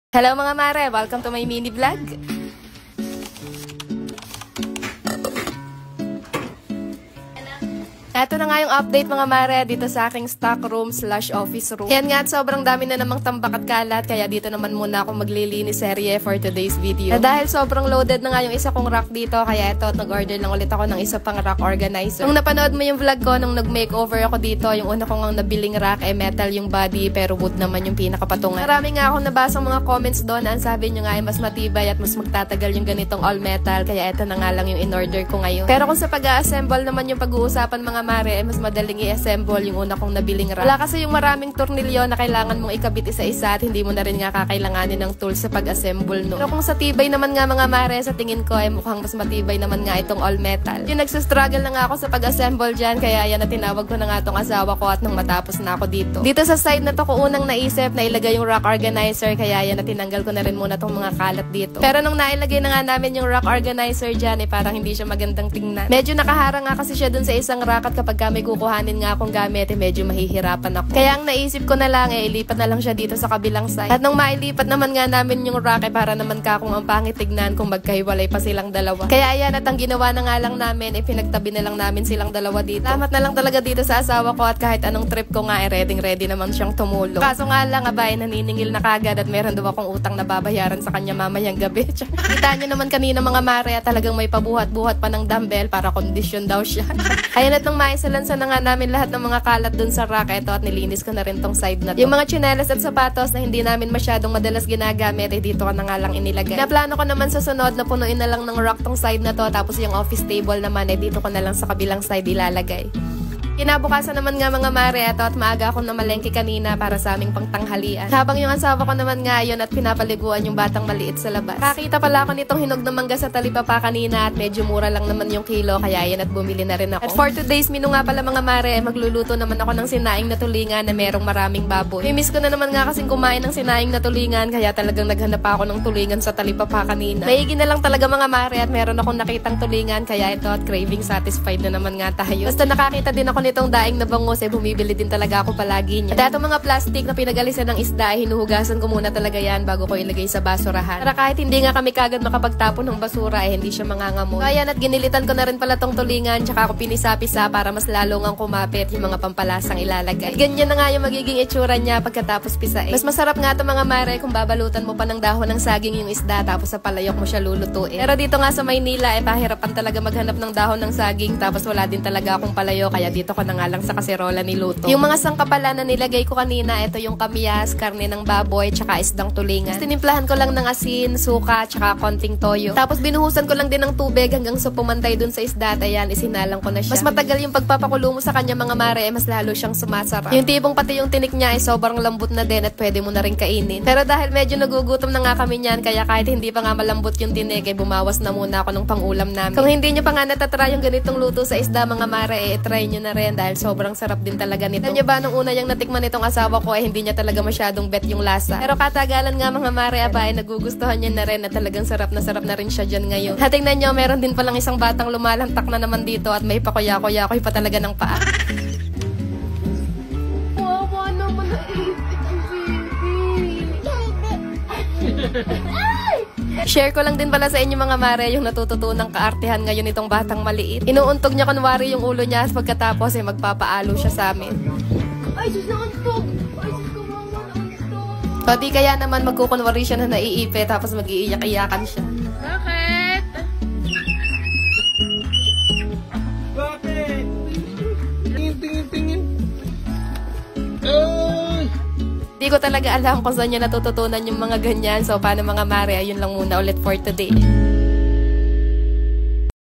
Hello mga mare! Welcome to my mini vlog! Ito na nga yung update mga mare dito sa aking stock room / office room. Yan nga at sobrang dami na namang tambak at kalat kaya dito naman muna ako maglilinis serye for today's video. Dahil sobrang loaded na nga yung isa kong rack dito kaya ito at nag-order lang ulit ako ng isa pang rack organizer. Nung napanood mo yung vlog ko nung nag-makeover ako dito, yung una kong nabiling rack ay metal yung body pero wood naman yung pinakapatungan. Marami nga akong nabasang mga comments doon na ang sabi nyo nga ay mas matibay at mas magtatagal yung ganitong all metal kaya ito na nga lang yung in-order ko ngayon. Pero kung sa pag-a-assemble naman yung pag-uusapan mga mare, mas madaling i-assemble yung una kong nabiling rack. Wala kasi yung maraming tornilyo na kailangan mong ikabit isa-isa at hindi mo na rin nga kakailanganin ng tools sa pag-assemble no. Pero kung sa tibay naman nga mga mare, sa tingin ko ay mukhang mas matibay naman nga itong all metal. Yung nagsastruggle na nga ako sa pag-assemble dyan, kaya yan na tinawag ko na nga itong asawa ko at nang matapos na ako dito. Dito sa side na to ko unang naisip na ilagay yung rack organizer, kaya yan na tinanggal ko na rin muna tong mga kalat dito. Pero nung nailagay na nga namin yung rack organizer dyan, parang hindi siya magandang tingnan. Medyo nakaharang nga kasi siya dun sa isang rack at kapag may kukuhanin nga akong gamit, medyo mahihirapan ako. Kaya ang naisip ko na lang, ilipat na lang siya dito sa kabilang side. At nung mailipat naman nga namin yung rack, para naman kung ang pangit tignan kung magkahiwalay pa silang dalawa. Kaya ayan, at ang ginawa na nga lang namin, pinagtabi na lang namin silang dalawa dito. Salamat na lang talaga dito sa asawa ko at kahit anong trip ko nga, ready naman siyang tumulong. Kaso nga lang, naniningil na kagad at meron daw akong utang na babayaran sa kanya mamayang gabi. Kita niyo naman kanina mga mare, talagang may pabuhat-buhat pa ng dumbbell para kondisyon daw siya. Ayan, at nung maisalansa na nga namin lahat ng mga kalat dun sa rack, ito at nilinis ko na rin tong side na to. Yung mga tsinelas at sapatos na hindi namin masyadong madalas ginagamit, dito ko na nga lang inilagay. Naplano ko naman sa sunod na punuin na lang ng rack tong side na to, tapos yung office table naman, dito ko na lang sa kabilang side ilalagay. Kinabukasan naman nga mga mare, ito at maaga akong namalengke kanina para sa aming pangtanghalian. Habang yung asawa ko naman nga yun at pinapaliguan yung batang maliit sa labas. Kakita pala ako nitong hinog na mangga sa talipapa kanina at medyo mura lang naman yung kilo kaya yan at bumili na rin ako. At for today's menu nga pala mga mare, magluluto naman ako ng sinaing na tulingan na merong maraming baboy. Miss ko na naman nga kasing kumain ng sinaing na tulingan kaya talagang naghanap ako ng tulingan sa talipapa kanina. Maigi na lang talaga mga mare at meron akong nakitang tulingan kaya ito at craving satisfied na naman nga tayo. Basta nakakita din ako itong daing na bangus, bumibili din talaga ako palagi niya. At itong mga plastic na pinagalisan ng isda, hinuhugasan ko muna talaga yan bago ko ilagay sa basurahan. Para kahit hindi nga kami kagad makapagtapon ng basura, hindi siya mangangamoy. Ayan, at ginilitan ko na rin pala tong tulingan, tsaka ako pinisa-pisa para mas lalo ngang kumapit yung mga pampalasang ilalagay. At ganyan na nga yung magiging itsura niya pagkatapos pisain. Mas masarap nga ito mga mare kung babalutan mo pa ng dahon ng saging yung isda tapos sa palayok mo siya lulutuin. Pero dito nga sa Maynila, pahirapan talaga maghanap ng dahon ng saging tapos wala din talaga akong palayok kaya dito ko na nga lang sa kaserola niluto. Yung mga sangkapala na nilagay ko kanina, ito yung kamyas, karne ng baboy, tsaka isdang tulingan. Tinimplahan ko lang ng asin, suka, tsaka konting toyo. Tapos binuhusan ko lang din ng tubig hanggang sa pumantay dun sa isda at ayan, isinalang ko na siya. Mas matagal yung pagpapakulo mo sa kanya mga mare, mas lalo siyang sumasarap. Yung tipong pati yung tinik niya ay sobrang lambot na din at pwede mo na rin kainin. Pero dahil medyo nagugutom na nga kami niyan, kaya kahit hindi pa nga malambot yung tinik, bumawas na muna ako ng pangulam namin. Kung hindi nyo pa nga natatry yung ganitong luto sa isda mga mare, try nyo na rin dahil sobrang sarap din talaga nito. Alam nyo ba, nung una niyang natikman itong asawa ko hindi niya talaga masyadong bet yung lasa. Pero katagalan nga mga mare, nagugustuhan niya na rin at talagang sarap na rin siya dyan ngayon. At tingnan nyo, meron din palang isang batang lumalantak na naman dito at may pakuya-kuya-kuy pa talaga ng paa. Wawa naman na ipit ang baby. Share ko lang din pala sa inyo mga mare yung natututunang kaartehan ngayon itong batang maliit. Inuuntog niya kunwari yung ulo niya at pagkatapos magpapaalo siya sa amin. Ay, sus, nauntog! Ay, sus, kawawa, nauntog! So, di kaya naman magkukunwari siya na naiipit tapos mag-iiyak-iyakan siya. Bakit? Bakit? Tingin. Di ko talaga alam kung saan niya natututunan yung mga ganyan. So, paano mga mare, ayun lang muna ulit for today.